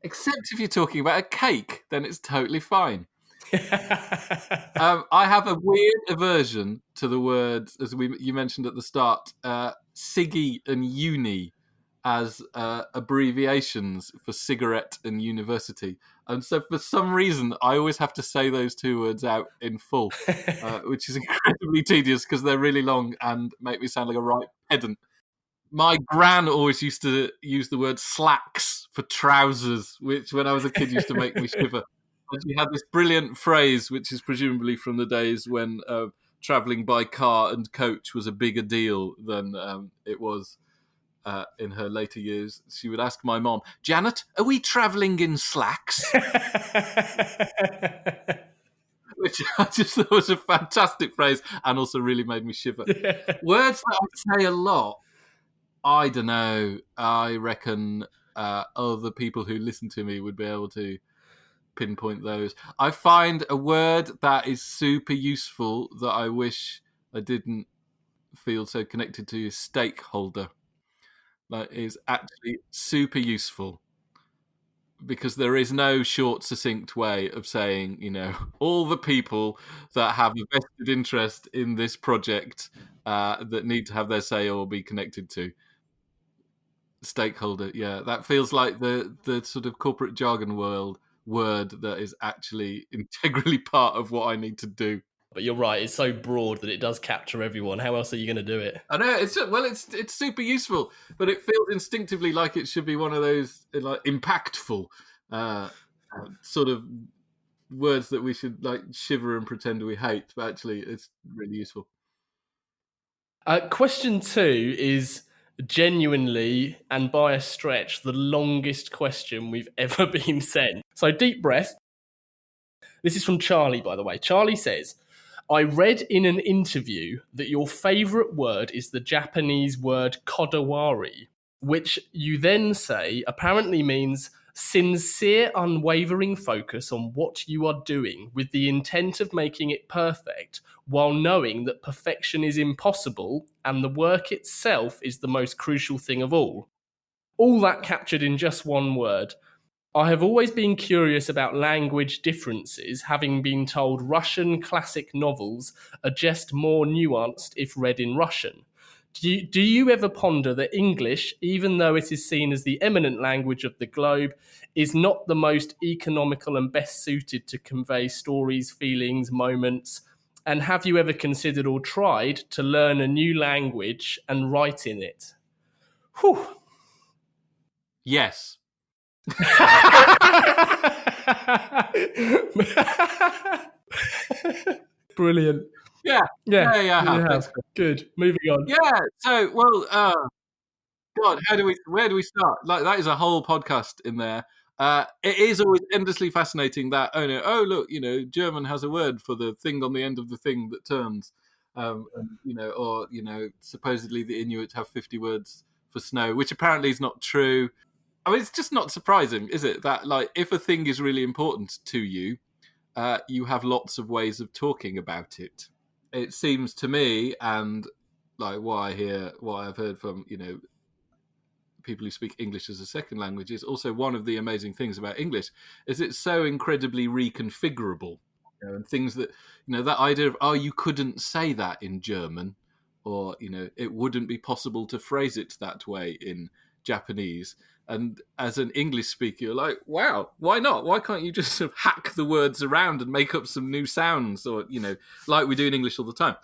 Except if you're talking about a cake, then it's totally fine. I have a weird aversion to the words, as you mentioned at the start, ciggy and uni as abbreviations for cigarette and university. And so for some reason, I always have to say those two words out in full, which is incredibly tedious because they're really long and make me sound like a right pedant. My gran always used to use the word slacks for trousers, which when I was a kid used to make me shiver. And she had this brilliant phrase, which is presumably from the days when travelling by car and coach was a bigger deal than it was in her later years. She would ask my mom, "Janet, are we travelling in slacks?" Which I just thought was a fantastic phrase and also really made me shiver. Words that I say a lot, I don't know. I reckon other people who listen to me would be able to pinpoint those. I find a word that is super useful that I wish I didn't feel so connected to is stakeholder. That is actually super useful because there is no short, succinct way of saying, all the people that have a vested interest in this project that need to have their say or be connected to. Stakeholder, yeah. That feels like the sort of corporate jargon word that is actually integrally part of what I need to do. But you're right, it's so broad that it does capture everyone. How else are you going to do it? I know, it's super useful, but it feels instinctively like it should be one of those like impactful sort of words that we should like shiver and pretend we hate, but actually it's really useful. Question 2 is genuinely and by a stretch the longest question we've ever been sent. So deep breath. This is from Charlie, by the way. Charlie says, I read in an interview that your favourite word is the Japanese word kodawari, which you then say apparently means sincere, unwavering focus on what you are doing with the intent of making it perfect, while knowing that perfection is impossible and the work itself is the most crucial thing of all. All that captured in just one word. I have always been curious about language differences, having been told Russian classic novels are just more nuanced if read in Russian. Do you ever ponder that English, even though it is seen as the eminent language of the globe, is not the most economical and best suited to convey stories, feelings, moments? And have you ever considered or tried to learn a new language and write in it? Whew. Yes. Brilliant. Yeah. I have. Thanks. Good. Moving on. Yeah. So, well, God, where do we start? Like, that is a whole podcast in there. It is always endlessly fascinating that, look, German has a word for the thing on the end of the thing that turns. Supposedly the Inuit have 50 words for snow, which apparently is not true. I mean, it's just not surprising, is it? That, like, if a thing is really important to you, you have lots of ways of talking about it. It seems to me, and like what I've heard from, people who speak English as a second language, is also one of the amazing things about English is it's so incredibly reconfigurable. And things that, that idea of, you couldn't say that in German, or, it wouldn't be possible to phrase it that way in Japanese. And as an English speaker, you're like, wow, why not? Why can't you just sort of hack the words around and make up some new sounds, or, like we do in English all the time?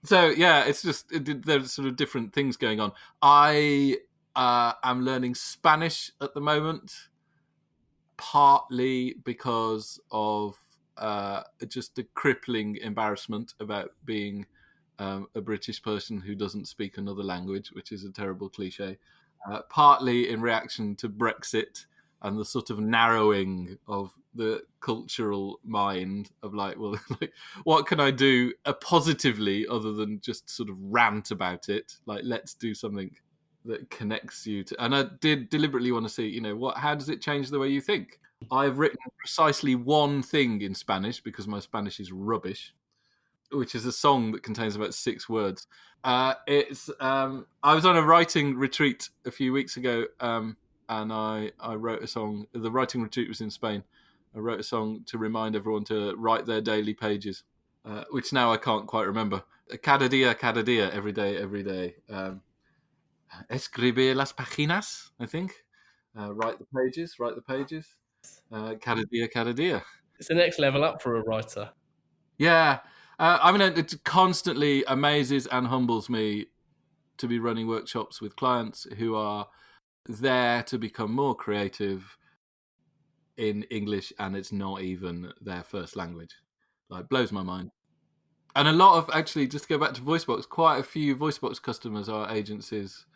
So, yeah, it's just, there's sort of different things going on. I am learning Spanish at the moment, partly because of just the crippling embarrassment about being a British person who doesn't speak another language, which is a terrible cliche. Partly in reaction to Brexit and the sort of narrowing of the cultural mind of like, well, like, what can I do positively other than just sort of rant about it? Like, let's do something that connects you to. And I did deliberately want to see, how does it change the way you think? I've written precisely one thing in Spanish because my Spanish is rubbish, which is a song that contains about 6 words. I was on a writing retreat a few weeks ago, and I wrote a song. The writing retreat was in Spain. I wrote a song to remind everyone to write their daily pages, which now I can't quite remember. Cada día, every day. Escribir las páginas, I think. Write the pages. Cada día. It's the next level up for a writer. Yeah. It constantly amazes and humbles me to be running workshops with clients who are there to become more creative in English, and it's not even their first language. Like, blows my mind. And a lot of, actually, just to go back to VoiceBox, quite a few VoiceBox customers are agencies,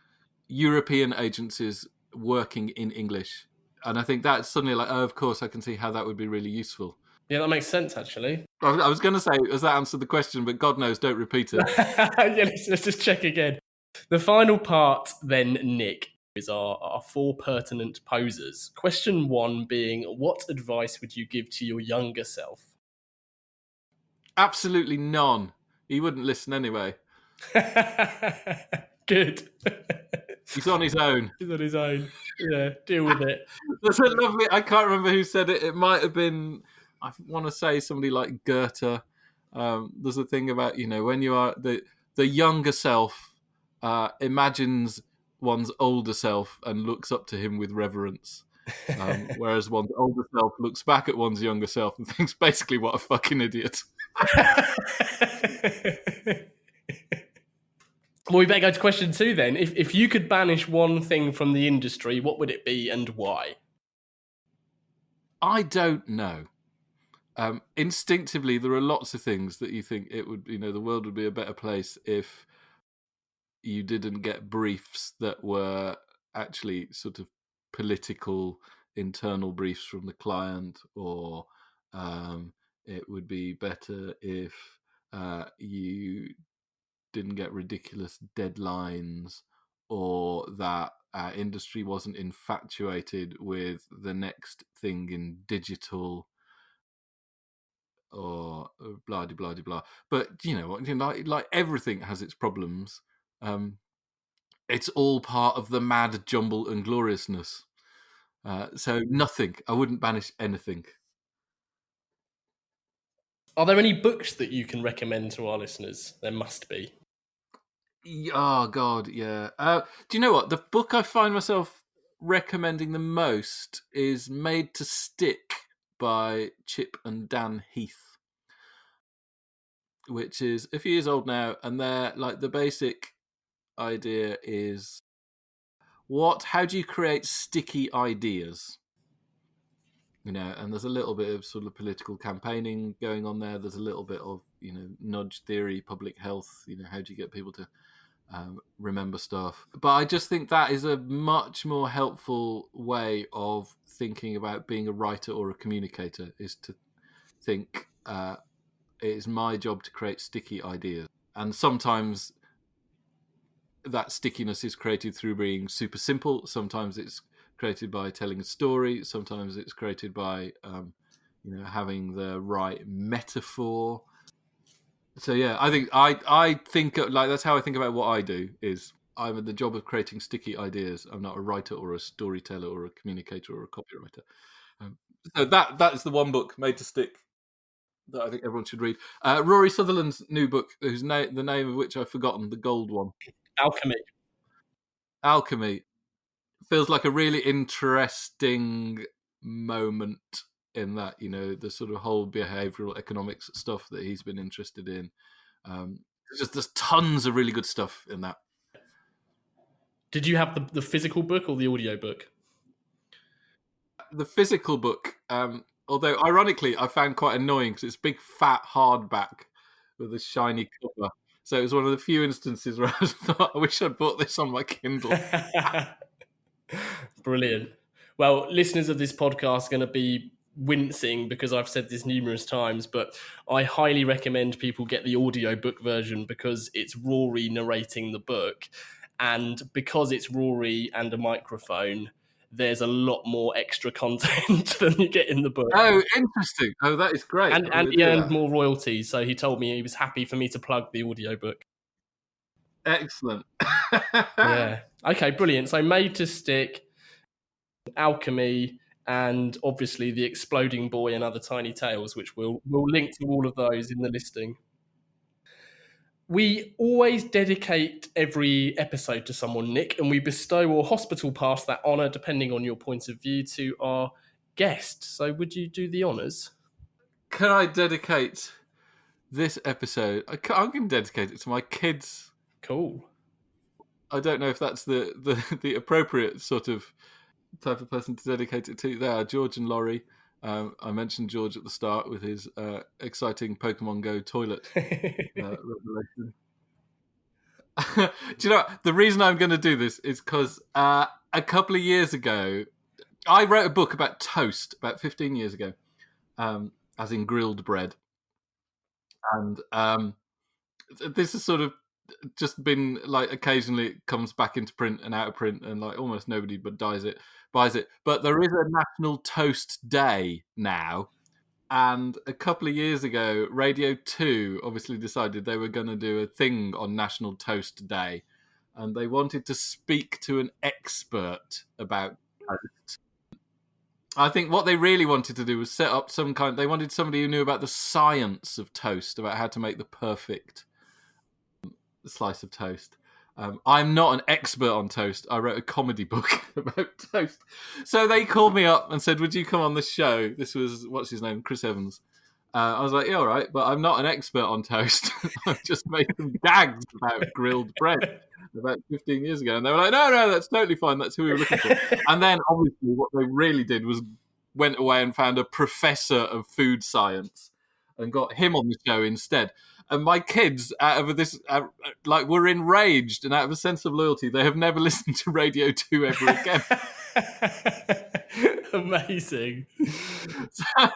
European agencies working in English. And I think that's suddenly like, of course, I can see how that would be really useful. Yeah, that makes sense, actually. I was going to say, has that answered the question? But God knows, don't repeat it. Yeah, let's just check again. The final part, then, Nick, is our 4 pertinent posers. Question 1 being, what advice would you give to your younger self? Absolutely none. He wouldn't listen anyway. Good. He's on his own. He's on his own. Yeah, deal with it. That's a lovely. I can't remember who said it. It might have been, I want to say, somebody like Goethe. There's a thing about, when you are the younger self imagines one's older self and looks up to him with reverence, whereas one's older self looks back at one's younger self and thinks basically, what a fucking idiot. Well, we better go to question 2 then. If you could banish one thing from the industry, what would it be and why? I don't know. Instinctively, there are lots of things that you think it would, the world would be a better place if you didn't get briefs that were actually sort of political internal briefs from the client, or it would be better if you didn't get ridiculous deadlines, or that our industry wasn't infatuated with the next thing in digital, or blah blah blah blah. But like everything has its problems. It's all part of the mad jumble and gloriousness. So nothing. I wouldn't banish anything. Are there any books that you can recommend to our listeners? There must be. Oh God, yeah. Do you know what? The book I find myself recommending the most is Made to Stick by Chip and Dan Heath, which is a few years old now, and they're like, the basic idea is how do you create sticky ideas? And there's a little bit of sort of political campaigning going on there. There's a little bit of nudge theory, public health. How do you get people to remember stuff? But I just think that is a much more helpful way of thinking about being a writer or a communicator, is to think it is my job to create sticky ideas. And sometimes that stickiness is created through being super simple. Sometimes it's created by telling a story. Sometimes it's created by having the right metaphor. So yeah, I think I think like that's how I think about what I do. Is I'm in the job of creating sticky ideas. I'm not a writer or a storyteller or a communicator or a copywriter. So that is the one book, Made to Stick, that I think everyone should read. Rory Sutherland's new book, the name of which I've forgotten, the gold one. Alchemy feels like a really interesting moment in that, the sort of whole behavioral economics stuff that he's been interested in. There's tons of really good stuff in that. Did you have the physical book or the audio book? The physical book, although ironically I found quite annoying because it's big fat hardback with a shiny cover. So it was one of the few instances where I thought, I wish I'd bought this on my Kindle. Brilliant. Well, listeners of this podcast are going to be wincing because I've said this numerous times, but I highly recommend people get the audiobook version because it's Rory narrating the book. And because it's Rory and a microphone, there's a lot more extra content than you get in the book. Oh, interesting. Oh, that is great. And he earned more royalties, so he told me he was happy for me to plug the audiobook. Excellent. Yeah. Okay, brilliant. So Made to Stick, Alchemy, and obviously The Exploding Boy and Other Tiny Tales, which we'll link to all of those in the listing. We always dedicate every episode to someone, Nick, and we bestow or hospital pass that honour, depending on your point of view, to our guest. So would you do the honours? Can I dedicate this episode? I can dedicate it to my kids. Cool. I don't know if that's the appropriate sort of type of person to dedicate it to. They are George and Laurie. I mentioned George at the start with his exciting Pokemon Go toilet revelation. Do you know what? The reason I'm going to do this is because a couple of years ago, I wrote a book about toast about 15 years ago, as in grilled bread. And this has sort of just been like, occasionally it comes back into print and out of print, and like almost nobody but buys it. But there is a National Toast Day now. And a couple of years ago, Radio 2 obviously decided they were going to do a thing on National Toast Day. And they wanted to speak to an expert about toast. I think what they really wanted to do was set up they wanted somebody who knew about the science of toast, about how to make the perfect slice of toast. I'm not an expert on toast. I wrote a comedy book about toast. So they called me up and said, would you come on the show? This was, what's his name? Chris Evans. I was like, yeah, all right, but I'm not an expert on toast. I've just made some gags about grilled bread about 15 years ago. And they were like, no, that's totally fine. That's who we were looking for. And then obviously what they really did was went away and found a professor of food science and got him on the show instead. And my kids, out of this, were enraged, and out of a sense of loyalty, they have never listened to Radio 2 ever again. Amazing. So I'm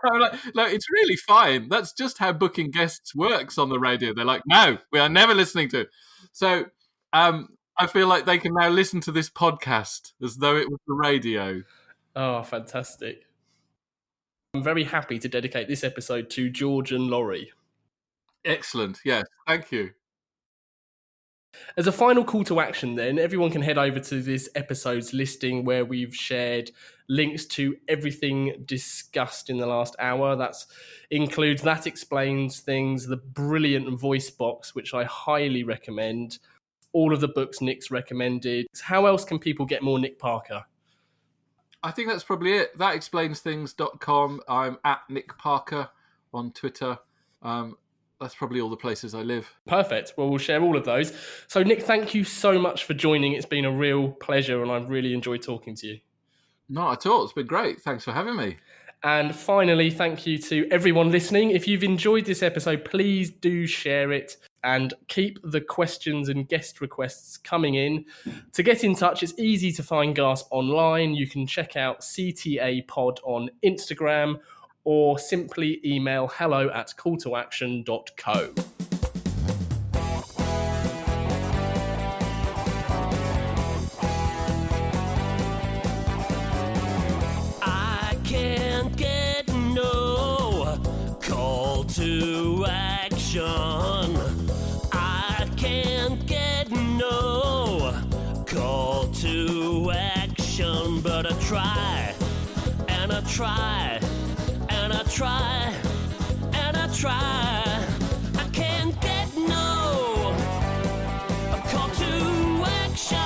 like, it's really fine. That's just how booking guests works on the radio. They're like, no, we are never listening to it. So I feel like they can now listen to this podcast as though it was the radio. Oh, fantastic. I'm very happy to dedicate this episode to George and Laurie. Excellent. Yes, thank you. As a final call to action then, everyone can head over to this episode's listing where we've shared links to everything discussed in the last hour. That includes That Explains Things, the brilliant voice box, which I highly recommend, all of the books Nick's recommended. How else can people get more Nick Parker? I think that's probably it. ThatExplainsThings.com. I'm at Nick Parker on Twitter. That's probably all the places I live. Perfect. Well, we'll share all of those. So, Nick, thank you so much for joining. It's been a real pleasure, and I've really enjoyed talking to you. Not at all. It's been great. Thanks for having me. And finally, thank you to everyone listening. If you've enjoyed this episode, please do share it and keep the questions and guest requests coming in. To get in touch, it's easy to find Gasp online. You can check out CTA Pod on Instagram or simply email hello@calltoaction.co. I can't get no call to action. I can't get no call to action, but I try and I try and I try and I try. I can't get no call to action.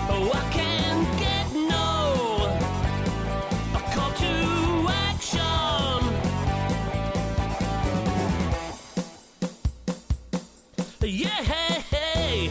Oh, I can't get no call to action. Yeah, hey, hey.